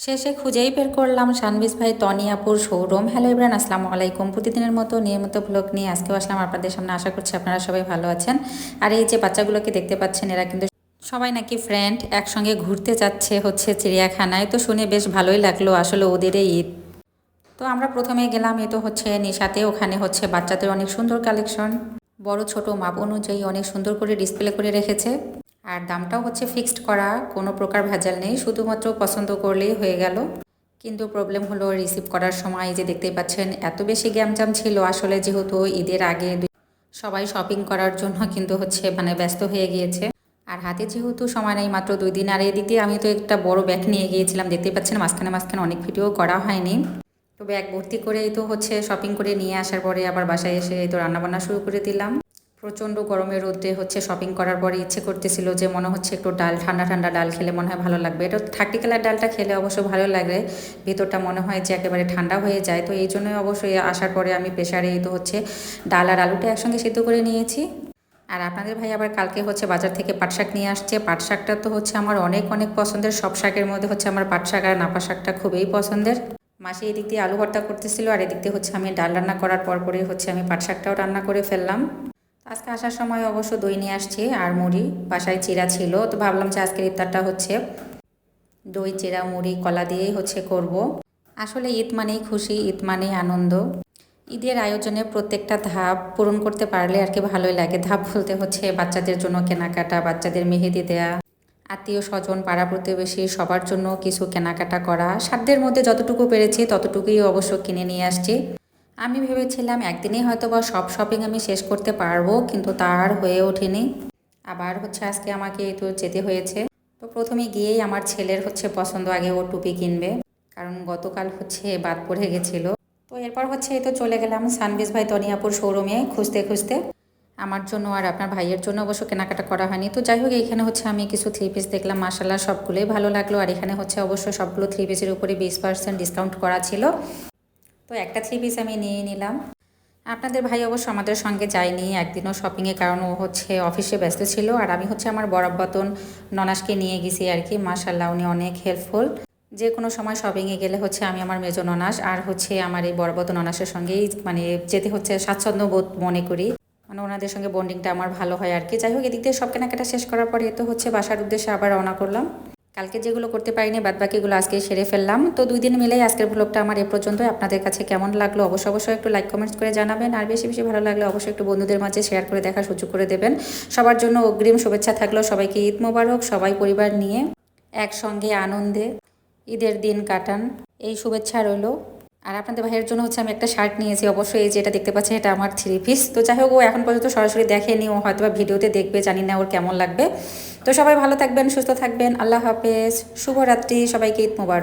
শেষে খুঁজেই বের করলাম শানবিজ ভাই তনিয়াপুর শোরুম। হ্যালো ইব্রান, আসসালামু আলাইকুম। প্রতিদিনের মতো নিয়মিত ব্লগ নিয়ে আজকেও আসলাম আপনাদের সামনে। আশা করছি আপনারা সবাই ভালো আছেন। আর এই যে বাচ্চাগুলোকে দেখতে পাচ্ছেন, এরা কিন্তু সবাই নাকি ফ্রেন্ড একসঙ্গে ঘুরতে যাচ্ছে চিড়িয়াখানায়। তো শুনে বেশ ভালোই লাগলো, আসলে ওদেরই ঈদ। তো আমরা প্রথমে গেলাম, এ তো নিশাতে। ওখানে বাচ্চাদের অনেক সুন্দর কালেকশন, বড় ছোট মাপ অনুযায়ী অনেক সুন্দর করে ডিসপ্লে করে রেখেছে। আর দামটাও ফিক্সড করা, কোনো প্রকার ভেজাল নেই, শুধুমাত্র পছন্দ করলেই হয়ে গেল। কিন্তু প্রবলেম হলো রিসিভ করার সময়, যে দেখতেই পাচ্ছেন এত বেশি গ্যামজাম ছিল। আসলে যেহেতু ঈদের আগে সবাই শপিং করার জন্য কিন্তু ব্যস্ত হয়ে গিয়েছে। আর হাতে যেহেতু সময় নেই, মাত্র 2 দিন। আর এদিক দিয়ে আমি তো একটা বড় ব্যাগ নিয়ে গিয়েছিলাম, দেখতেই পাচ্ছেন মাঝখানে মাঝখানে অনেক ভিডিও করা হয়নি। তো ব্যাগ ভর্তি করেই তো শপিং করে নিয়ে আসার পরে আবার বাসায় এসে এই তো রান্নাবান্না শুরু করে দিলাম। প্রচণ্ড গরমের রোদে শপিং করার পরে ইচ্ছে করতেছিল যে মনে হচ্ছে একটু ডাল, ঠান্ডা ঠান্ডা ডাল খেলে মনে হয় ভালো লাগবে। এটা 30 কালার ডালটা খেলে অবশ্য ভালো লাগে, ভিতরটা মনে হয় যে একেবারে ঠান্ডা হয়ে যায়। তো এই জন্যই অবশ্যই আসার পরে আমি প্রেশারে এই তো ডাল আর আলুটা একসঙ্গে সিদ্ধ করে নিয়েছি। আর আপনাদের ভাই আবার কালকে বাজার থেকে পাট শাক নিয়ে আসছে। পাট শাকটা তো আমার অনেক অনেক পছন্দের। সব শাকের মধ্যে আমার পাট শাক আর নাপা শাকটা খুবই পছন্দের। মাসি এদিক দিয়ে আলু ভর্তা করতেছিল, আর এদিক দিয়ে আমি ডাল রান্না করার পরপরই আমি পাট শাকটাও রান্না করে ফেললাম। আজকে আসার সময় অবশ্য দই নিয়ে আসছি আর মুড়ি, বাসায় চিরা ছিল। তো ভাবলাম যে আজকের ইফতারটা দই চিরা মুড়ি কলা দিয়েই করব। আসলে ঈদ মানেই খুশি, ঈদ মানেই আনন্দ। ঈদের আয়োজনে প্রত্যেকটা ধাপ পূরণ করতে পারলে আর কি ভালোই লাগে। ধাপ বলতে বাচ্চাদের জন্য কেনাকাটা, বাচ্চাদের মেহেদি দেয়া, আত্মীয় স্বজন পাড়া প্রতিবেশী সবার জন্য কিছু কেনাকাটা করা। সাধ্যের মধ্যে যতটুকু পেরেছি ততটুকুই অবশ্য কিনে নিয়ে আসছি। আমি ভেবেছিলাম একদিনেই হয়তো বা সব শপিং আমি শেষ করতে পারবো, কিন্তু তার হয়ে ওঠেনি। আবার আজকে আমাকে এই তো যেতে হয়েছে। তো প্রথমে গিয়েই আমার ছেলের পছন্দ, আগে ও টুপি কিনবে, কারণ গতকাল বাদ পড়ে গেছিলো। তো এরপর এই তো চলে গেলাম শানবিজ ভাই তনিয়াপুর শোরুমে খুঁজতে খুঁজতে। আমার জন্য আর আপনার ভাইয়ের জন্য অবশ্য কেনাকাটা করা হয়নি। তো যাই হোক, এখানে আমি কিছু 3 পিস দেখলাম, মাশাআল্লাহ সবগুলোই ভালো লাগলো। আর এখানে অবশ্য সবগুলো 3 পিসের উপরে 20% ডিসকাউন্ট করা ছিল। তো একটা 3 পিস আমি নিয়ে নিলাম। আপনাদের ভাই অবশ্য আমাদের সঙ্গে যায়নি একদিনও শপিংয়ে, কারণ ও অফিসে ব্যস্ত ছিল। আর আমি আমার বরাবতন ননাসকে নিয়ে গেছি আর কি। মাশাআল্লাহ উনি অনেক হেল্পফুল। যে কোনো সময় শপিংয়ে গেলে আমি আমার মেজো ননাস আর আমার এই বরাবতন ননাসের সঙ্গেই যেতে স্বাচ্ছন্দ্য বোধ মনে করি। ওনাদের সঙ্গে বন্ডিংটা আমার ভালো হয় আর কি। যাই হোক, এদিক দিয়ে সব কেনাকাটা শেষ করার পরে তো বাসার উদ্দেশ্যে আবার রওনা করলাম। কালকে যেগুলো করতে পারিনি বাদবাকিগুলো আজকে সেরে ফেললাম। তো 2 দিন মিলেই আজকের ব্লগটা আমার এ পর্যন্ত। আপনাদের কাছে কেমন লাগলো অবশ্যই একটু লাইক কমেন্টস করে জানাবেন। আর বেশি বেশি ভালো লাগলে অবশ্যই একটু বন্ধুদের মাঝে শেয়ার করে দেখার সুযোগ করে দেবেন। সবার জন্য অগ্রিম শুভেচ্ছা থাকলো। সবাইকে ঈদ মোবারক। সবাই পরিবার নিয়ে একসঙ্গে আনন্দে ঈদের দিন কাটান, এই শুভেচ্ছা রইল। আর আপনাদের ভাইয়ের জন্য আমি একটা শার্ট নিয়েছি। অবশ্যই এই যেটা দেখতে পাচ্ছেন এটা আমার 3 পিস। তো যাই হোক, ও এখন পর্যন্ত সরাসরি দেখেনি, ও হয়তো বা ভিডিওতে দেখবে, জানি না ওর কেমন লাগবে। তো সবাই ভালো থাকবেন, সুস্থ থাকবেন। আল্লাহ হাফেজ, শুভরাত্রি, সবাইকে ঈদ মোবারক।